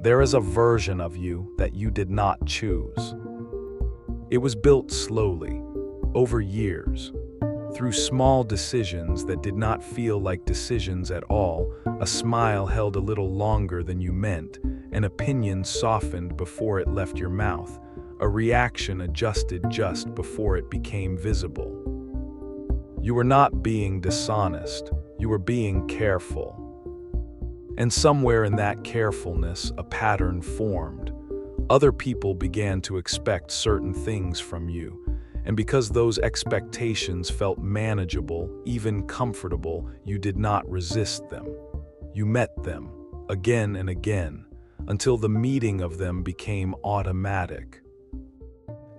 There is a version of you that you did not choose. It was built slowly, over years, through small decisions that did not feel like decisions at all. A smile held a little longer than you meant, an opinion softened before it left your mouth, a reaction adjusted just before it became visible. You were not being dishonest, you were being careful. And somewhere in that carefulness, a pattern formed. Other people began to expect certain things from you, and because those expectations felt manageable, even comfortable, you did not resist them. You met them, again and again, until the meeting of them became automatic.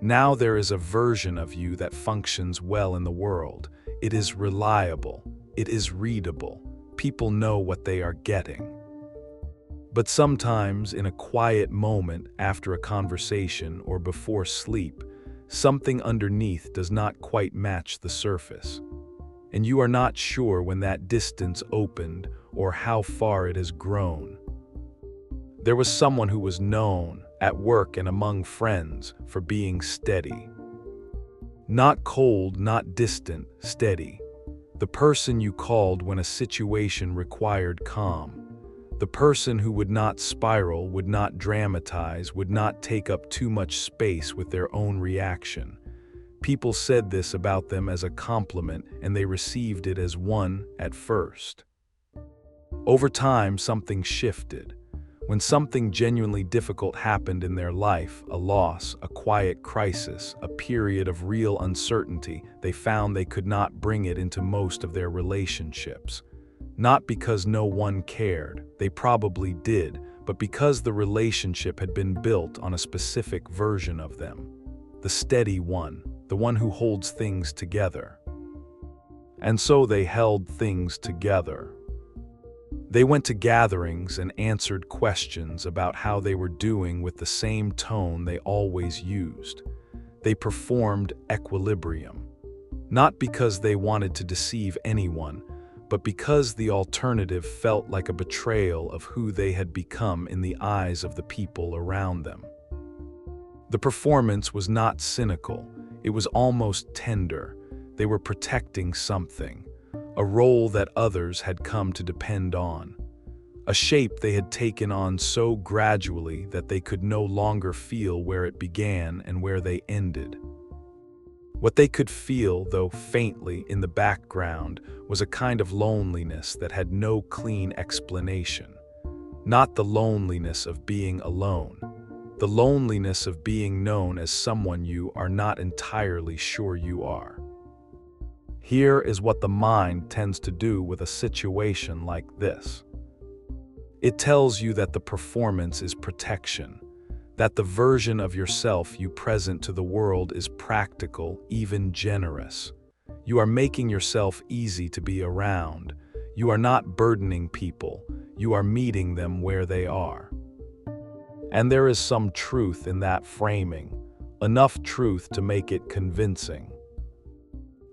Now there is a version of you that functions well in the world. It is reliable. It is readable. People know what they are getting. But sometimes, in a quiet moment after a conversation or before sleep, something underneath does not quite match the surface. And you are not sure when that distance opened or how far it has grown. There was someone who was known, at work and among friends, for being steady. Not cold, not distant, steady. The person you called when a situation required calm. The person who would not spiral, would not dramatize, would not take up too much space with their own reaction. People said this about them as a compliment, and they received it as one at first. Over time, something shifted. When something genuinely difficult happened in their life, a loss, a quiet crisis, a period of real uncertainty, they found they could not bring it into most of their relationships. Not because no one cared, they probably did, but because the relationship had been built on a specific version of them. The steady one, the one who holds things together. And so they held things together. They went to gatherings and answered questions about how they were doing with the same tone they always used. They performed equilibrium. Not because they wanted to deceive anyone, but because the alternative felt like a betrayal of who they had become in the eyes of the people around them. The performance was not cynical, it was almost tender. They were protecting something, a role that others had come to depend on, a shape they had taken on so gradually that they could no longer feel where it began and where they ended. What they could feel, though faintly in the background, was a kind of loneliness that had no clean explanation. Not the loneliness of being alone, the loneliness of being known as someone you are not entirely sure you are. Here is what the mind tends to do with a situation like this. It tells you that the performance is protection, that the version of yourself you present to the world is practical, even generous. You are making yourself easy to be around. You are not burdening people. You are meeting them where they are. And there is some truth in that framing, enough truth to make it convincing.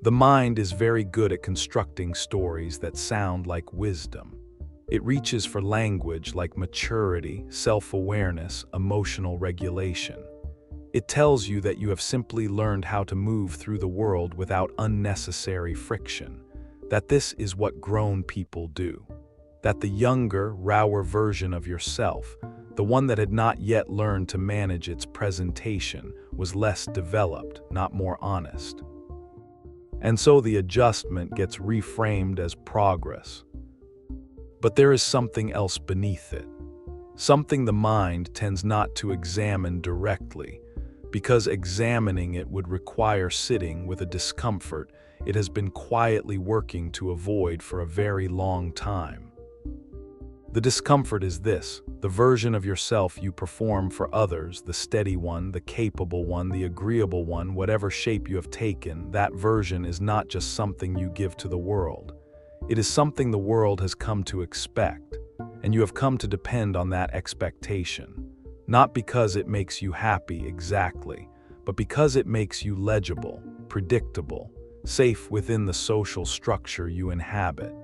The mind is very good at constructing stories that sound like wisdom. It reaches for language like maturity, self-awareness, emotional regulation. It tells you that you have simply learned how to move through the world without unnecessary friction, that this is what grown people do, that the younger, rawer version of yourself, the one that had not yet learned to manage its presentation, was less developed, not more honest. And so the adjustment gets reframed as progress. But there is something else beneath it, something the mind tends not to examine directly, because examining it would require sitting with a discomfort it has been quietly working to avoid for a very long time. The discomfort is this: the version of yourself you perform for others, the steady one, the capable one, the agreeable one, whatever shape you have taken, that version is not just something you give to the world. It is something the world has come to expect, and you have come to depend on that expectation, not because it makes you happy exactly, but because it makes you legible, predictable, safe within the social structure you inhabit.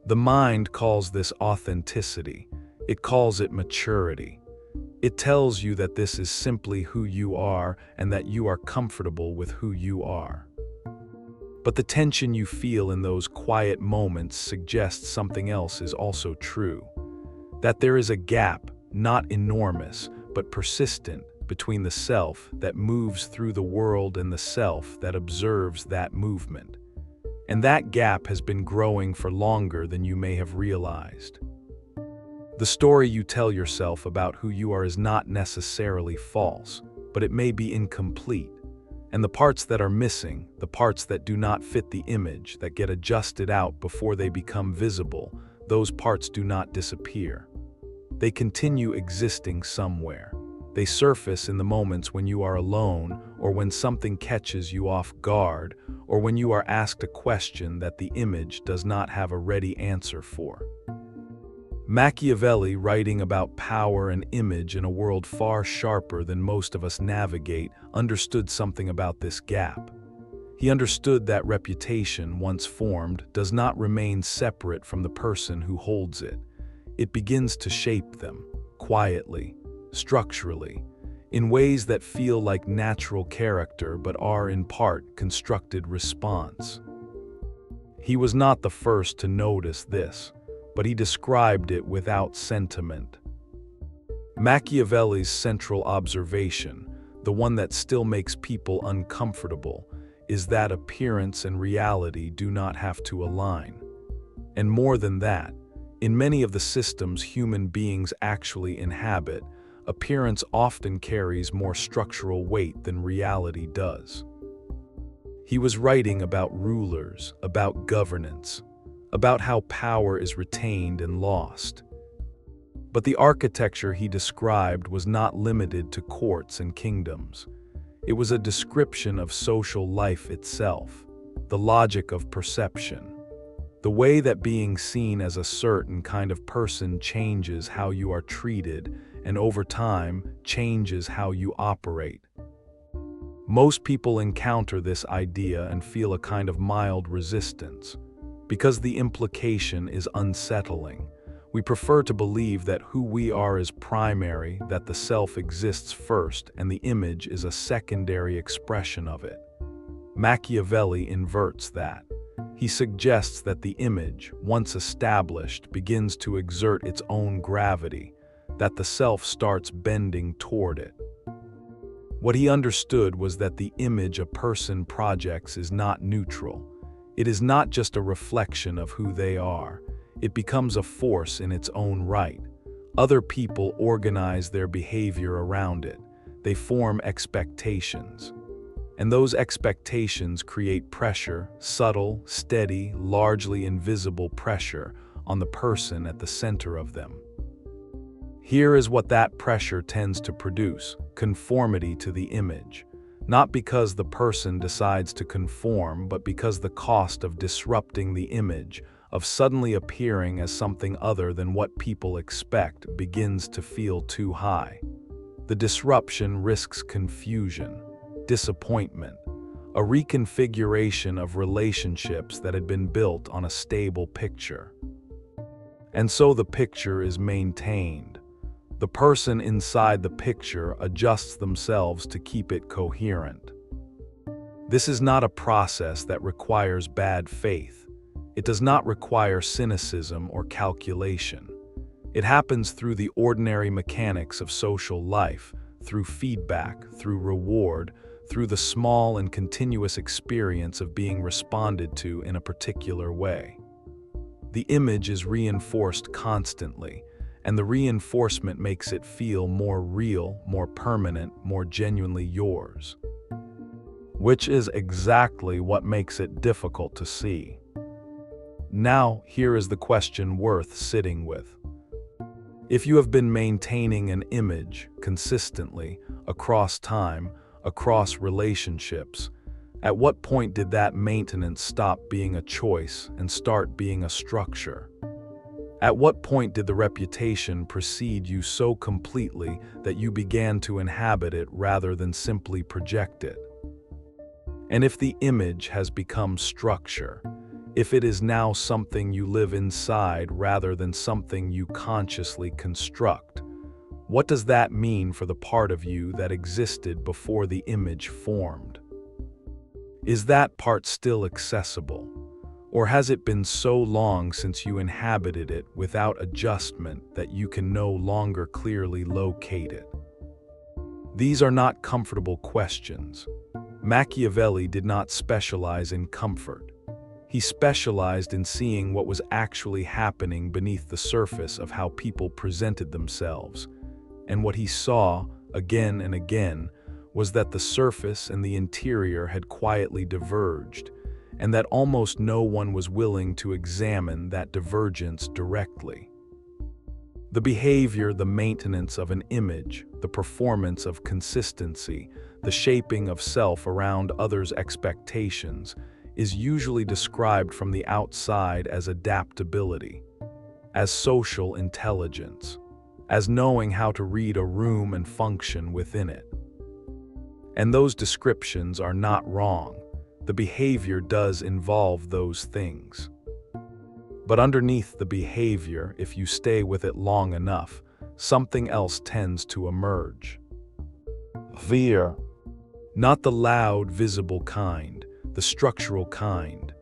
The mind calls this authenticity. It calls it maturity. It tells you that this is simply who you are and that you are comfortable with who you are. But the tension you feel in those quiet moments suggests something else is also true. That there is a gap, not enormous, but persistent, between the self that moves through the world and the self that observes that movement. And that gap has been growing for longer than you may have realized. The story you tell yourself about who you are is not necessarily false, but it may be incomplete. And the parts that are missing, the parts that do not fit the image, that get adjusted out before they become visible, those parts do not disappear. They continue existing somewhere. They surface in the moments when you are alone, or when something catches you off guard, or when you are asked a question that the image does not have a ready answer for. Machiavelli, writing about power and image in a world far sharper than most of us navigate, understood something about this gap. He understood that reputation, once formed, does not remain separate from the person who holds it. It begins to shape them, quietly, structurally, in ways that feel like natural character but are in part constructed response. He was not the first to notice this, but he described it without sentiment. Machiavelli's central observation, the one that still makes people uncomfortable, is that appearance and reality do not have to align. And more than that, in many of the systems human beings actually inhabit, appearance often carries more structural weight than reality does. He was writing about rulers, about governance, about how power is retained and lost. But the architecture he described was not limited to courts and kingdoms. It was a description of social life itself, the logic of perception, the way that being seen as a certain kind of person changes how you are treated and over time changes how you operate. Most people encounter this idea and feel a kind of mild resistance. Because the implication is unsettling, we prefer to believe that who we are is primary, that the self exists first, and the image is a secondary expression of it. Machiavelli inverts that. He suggests that the image, once established, begins to exert its own gravity, that the self starts bending toward it. What he understood was that the image a person projects is not neutral. It is not just a reflection of who they are. It becomes a force in its own right. Other people organize their behavior around it. They form expectations. And those expectations create pressure, subtle, steady, largely invisible pressure on the person at the center of them. Here is what that pressure tends to produce: conformity to the image. Not because the person decides to conform, but because the cost of disrupting the image, of suddenly appearing as something other than what people expect, begins to feel too high. The disruption risks confusion, disappointment, a reconfiguration of relationships that had been built on a stable picture. And so the picture is maintained. The person inside the picture adjusts themselves to keep it coherent. This is not a process that requires bad faith. It does not require cynicism or calculation. It happens through the ordinary mechanics of social life, through feedback, through reward, through the small and continuous experience of being responded to in a particular way. The image is reinforced constantly, and the reinforcement makes it feel more real, more permanent, more genuinely yours. Which is exactly what makes it difficult to see. Now, here is the question worth sitting with. If you have been maintaining an image consistently, across time, across relationships, at what point did that maintenance stop being a choice and start being a structure? At what point did the reputation precede you so completely that you began to inhabit it rather than simply project it? And if the image has become structure, if it is now something you live inside rather than something you consciously construct? What does that mean for the part of you that existed before the image formed? Is that part still accessible? Or has it been so long since you inhabited it without adjustment that you can no longer clearly locate it? These are not comfortable questions. Machiavelli did not specialize in comfort. He specialized in seeing what was actually happening beneath the surface of how people presented themselves. And what he saw, again and again, was that the surface and the interior had quietly diverged, and that almost no one was willing to examine that divergence directly. The behavior, the maintenance of an image, the performance of consistency, the shaping of self around others' expectations, is usually described from the outside as adaptability, as social intelligence, as knowing how to read a room and function within it. And those descriptions are not wrong. The behavior does involve those things. But underneath the behavior, if you stay with it long enough, something else tends to emerge. Fear. Not the loud, visible kind, the structural kind,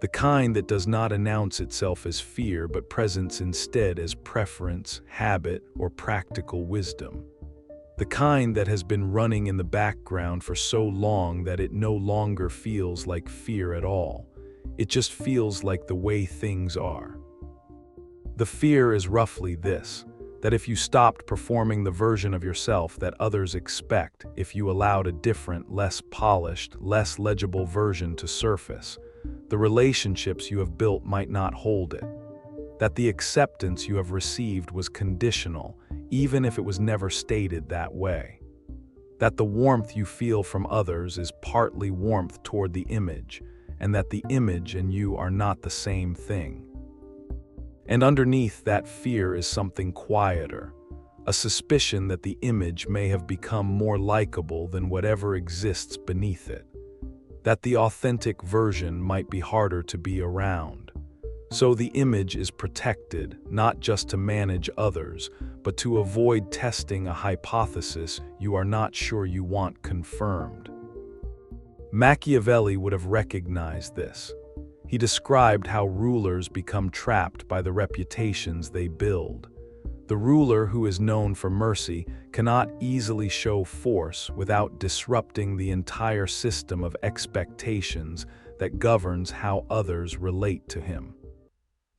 the kind that does not announce itself as fear but presents instead as preference, habit, or practical wisdom. The kind that has been running in the background for so long that it no longer feels like fear at all. It just feels like the way things are. The fear is roughly this, that if you stopped performing the version of yourself that others expect, if you allowed a different, less polished, less legible version to surface, the relationships you have built might not hold it. That the acceptance you have received was conditional, even if it was never stated that way. That the warmth you feel from others is partly warmth toward the image, and that the image and you are not the same thing. And underneath that fear is something quieter, a suspicion that the image may have become more likable than whatever exists beneath it. That the authentic version might be harder to be around. So the image is protected, not just to manage others, but to avoid testing a hypothesis you are not sure you want confirmed. Machiavelli would have recognized this. He described how rulers become trapped by the reputations they build. The ruler who is known for mercy cannot easily show force without disrupting the entire system of expectations that governs how others relate to him.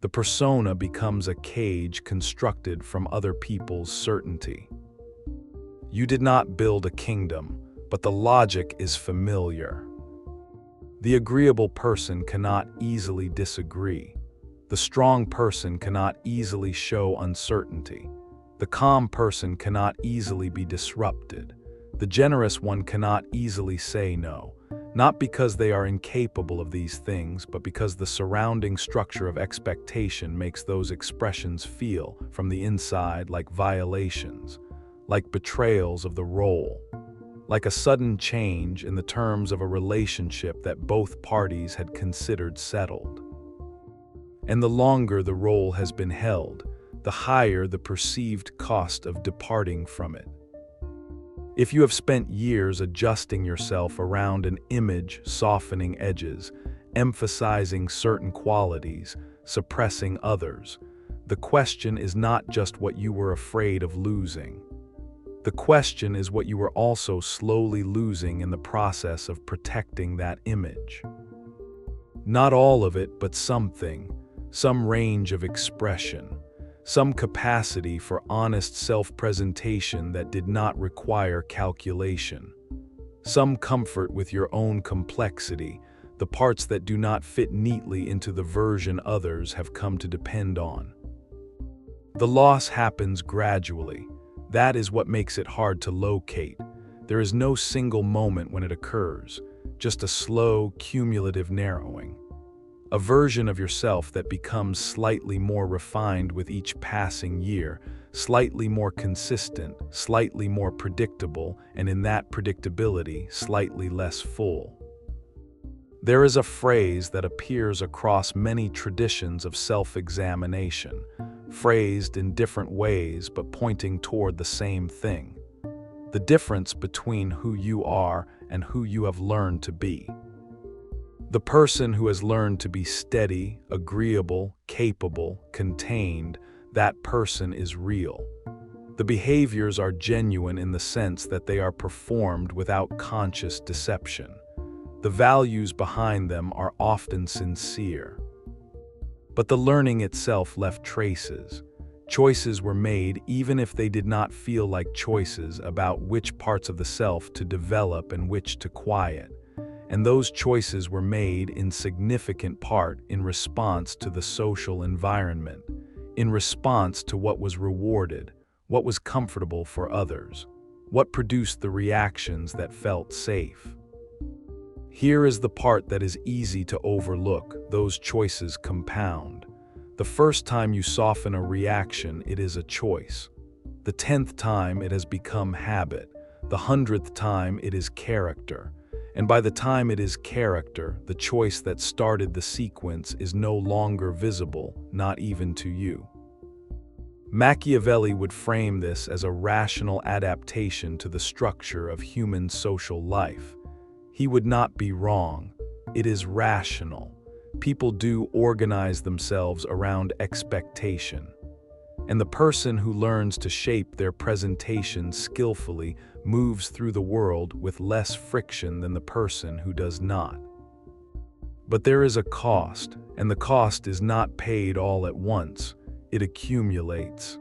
The persona becomes a cage constructed from other people's certainty. You did not build a kingdom, but the logic is familiar. The agreeable person cannot easily disagree. The strong person cannot easily show uncertainty. The calm person cannot easily be disrupted. The generous one cannot easily say no, not because they are incapable of these things, but because the surrounding structure of expectation makes those expressions feel, from the inside, like violations, like betrayals of the role, like a sudden change in the terms of a relationship that both parties had considered settled. And the longer the role has been held, the higher the perceived cost of departing from it. If you have spent years adjusting yourself around an image, softening edges, emphasizing certain qualities, suppressing others, the question is not just what you were afraid of losing. The question is what you were also slowly losing in the process of protecting that image. Not all of it, but something, some range of expression, some capacity for honest self-presentation that did not require calculation, some comfort with your own complexity, the parts that do not fit neatly into the version others have come to depend on. The loss happens gradually. That is what makes it hard to locate. There is no single moment when it occurs, just a slow, cumulative narrowing. A version of yourself that becomes slightly more refined with each passing year, slightly more consistent, slightly more predictable, and in that predictability, slightly less full. There is a phrase that appears across many traditions of self-examination, phrased in different ways but pointing toward the same thing: the difference between who you are and who you have learned to be. The person who has learned to be steady, agreeable, capable, contained, that person is real. The behaviors are genuine in the sense that they are performed without conscious deception. The values behind them are often sincere. But the learning itself left traces. Choices were made even if they did not feel like choices about which parts of the self to develop and which to quiet. And those choices were made in significant part in response to the social environment, in response to what was rewarded, what was comfortable for others, what produced the reactions that felt safe. Here is the part that is easy to overlook: those choices compound. The first time you soften a reaction, it is a choice. The 10th time, it has become habit. The 100th time, it is character. And by the time it is character, the choice that started the sequence is no longer visible, not even to you. Machiavelli would frame this as a rational adaptation to the structure of human social life. He would not be wrong. It is rational. People do organize themselves around expectation. And the person who learns to shape their presentation skillfully moves through the world with less friction than the person who does not. But there is a cost, and the cost is not paid all at once. It accumulates.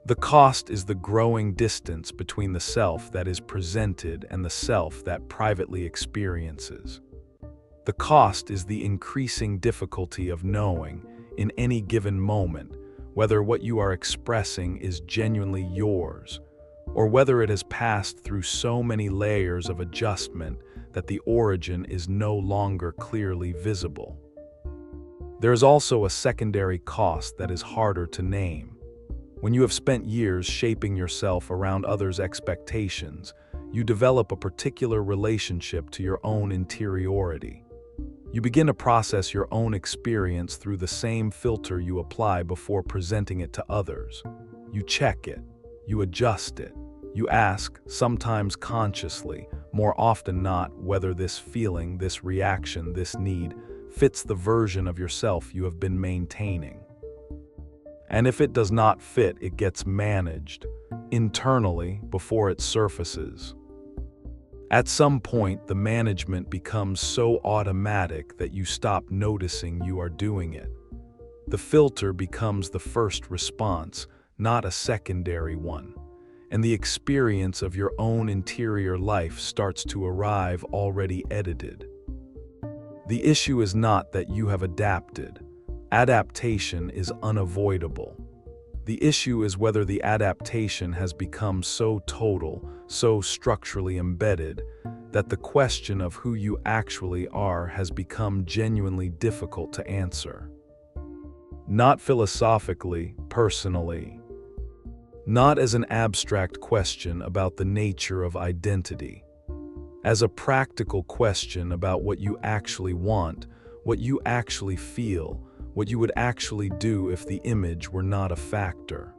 The cost is the growing distance between the self that is presented and the self that privately experiences. The cost is the increasing difficulty of knowing, in any given moment, whether what you are expressing is genuinely yours, or whether it has passed through so many layers of adjustment that the origin is no longer clearly visible. There is also a secondary cost that is harder to name. When you have spent years shaping yourself around others' expectations, you develop a particular relationship to your own interiority. You begin to process your own experience through the same filter you apply before presenting it to others. You check it, you adjust it, you ask, sometimes consciously, more often not, whether this feeling, this reaction, this need fits the version of yourself you have been maintaining. And if it does not fit, it gets managed internally before it surfaces. At some point, the management becomes so automatic that you stop noticing you are doing it. The filter becomes the first response, not a secondary one, and the experience of your own interior life starts to arrive already edited. The issue is not that you have adapted. Adaptation is unavoidable. The issue is whether the adaptation has become so total, so structurally embedded, that the question of who you actually are has become genuinely difficult to answer. Not philosophically, personally. Not as an abstract question about the nature of identity. As a practical question about what you actually want, what you actually feel, what you would actually do if the image were not a factor.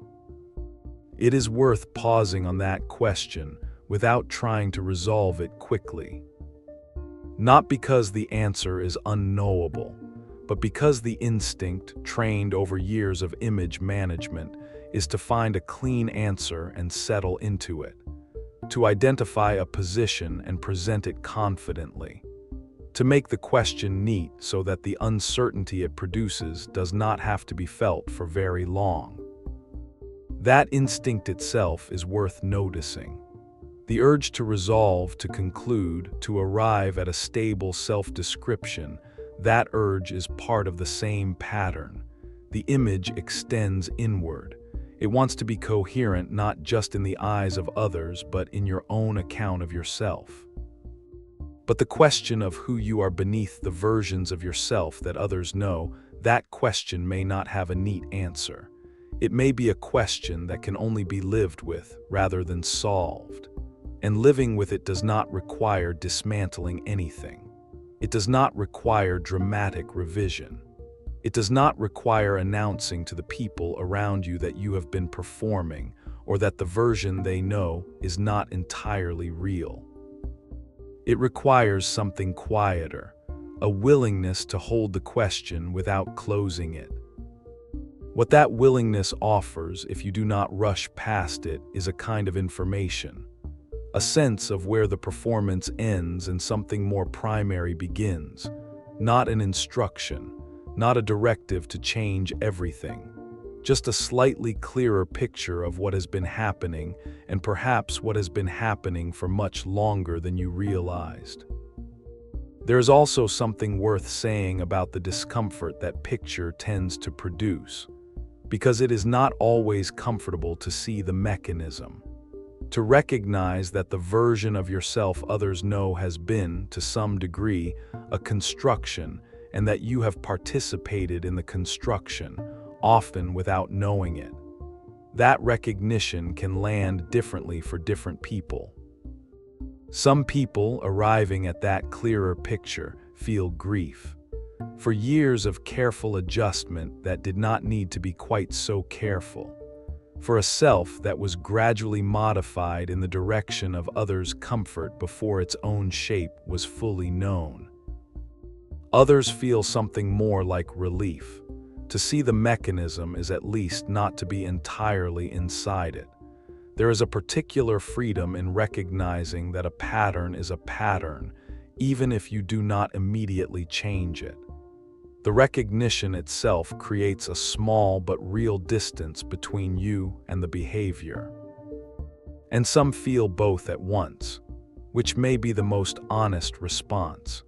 It is worth pausing on that question without trying to resolve it quickly. Not because the answer is unknowable, but because the instinct, trained over years of image management, is to find a clean answer and settle into it, to identify a position and present it confidently, to make the question neat so that the uncertainty it produces does not have to be felt for very long. That instinct itself is worth noticing. The urge to resolve, to conclude, to arrive at a stable self-description, that urge is part of the same pattern. The image extends inward. It wants to be coherent not just in the eyes of others, but in your own account of yourself. But the question of who you are beneath the versions of yourself that others know, that question may not have a neat answer. It may be a question that can only be lived with rather than solved. And living with it does not require dismantling anything. It does not require dramatic revision. It does not require announcing to the people around you that you have been performing or that the version they know is not entirely real. It requires something quieter, a willingness to hold the question without closing it. What that willingness offers, if you do not rush past it, is a kind of information, a sense of where the performance ends and something more primary begins, not an instruction, not a directive to change everything, just a slightly clearer picture of what has been happening and perhaps what has been happening for much longer than you realized. There is also something worth saying about the discomfort that picture tends to produce, because it is not always comfortable to see the mechanism, to recognize that the version of yourself others know has been, to some degree, a construction, and that you have participated in the construction, often without knowing it. That recognition can land differently for different people. Some people, arriving at that clearer picture, feel grief for years of careful adjustment that did not need to be quite so careful, for a self that was gradually modified in the direction of others' comfort before its own shape was fully known. Others feel something more like relief, to see the mechanism is at least not to be entirely inside it. There is a particular freedom in recognizing that a pattern is a pattern, even if you do not immediately change it. The recognition itself creates a small but real distance between you and the behavior. And some feel both at once, which may be the most honest response,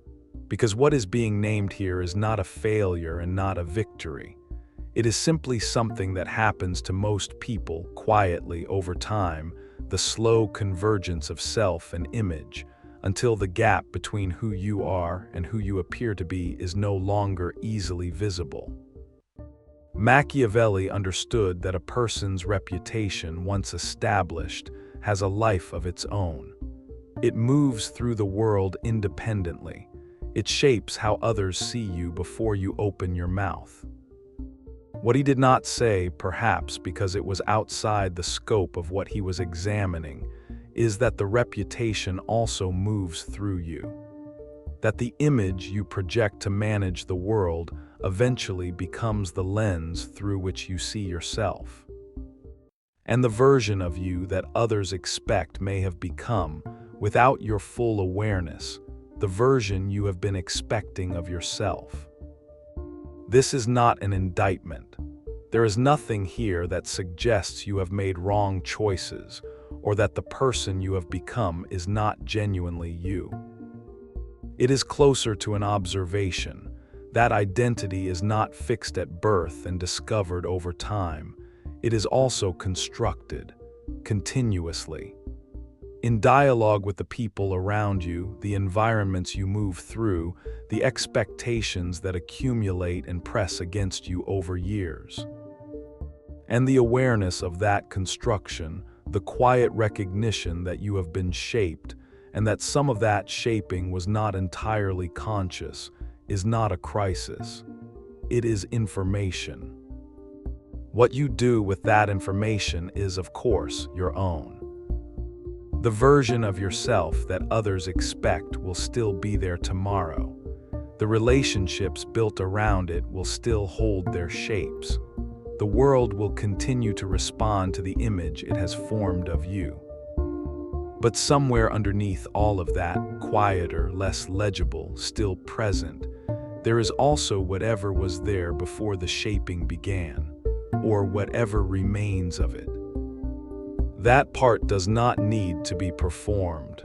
because what is being named here is not a failure and not a victory. It is simply something that happens to most people quietly over time, the slow convergence of self and image, until the gap between who you are and who you appear to be is no longer easily visible. Machiavelli understood that a person's reputation, once established, has a life of its own. It moves through the world independently. It shapes how others see you before you open your mouth. What he did not say, perhaps because it was outside the scope of what he was examining, is that the reputation also moves through you. That the image you project to manage the world eventually becomes the lens through which you see yourself. And the version of you that others expect may have become, without your full awareness, the version you have been expecting of yourself. This is not an indictment. There is nothing here that suggests you have made wrong choices or that the person you have become is not genuinely you. It is closer to an observation. That identity is not fixed at birth and discovered over time. It is also constructed, continuously. In dialogue with the people around you, the environments you move through, the expectations that accumulate and press against you over years. And the awareness of that construction, the quiet recognition that you have been shaped, and that some of that shaping was not entirely conscious, is not a crisis. It is information. What you do with that information is, of course, your own. The version of yourself that others expect will still be there tomorrow. The relationships built around it will still hold their shapes. The world will continue to respond to the image it has formed of you. But somewhere underneath all of that, quieter, less legible, still present, there is also whatever was there before the shaping began, or whatever remains of it. That part does not need to be performed.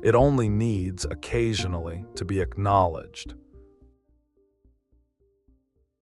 It only needs, occasionally, to be acknowledged.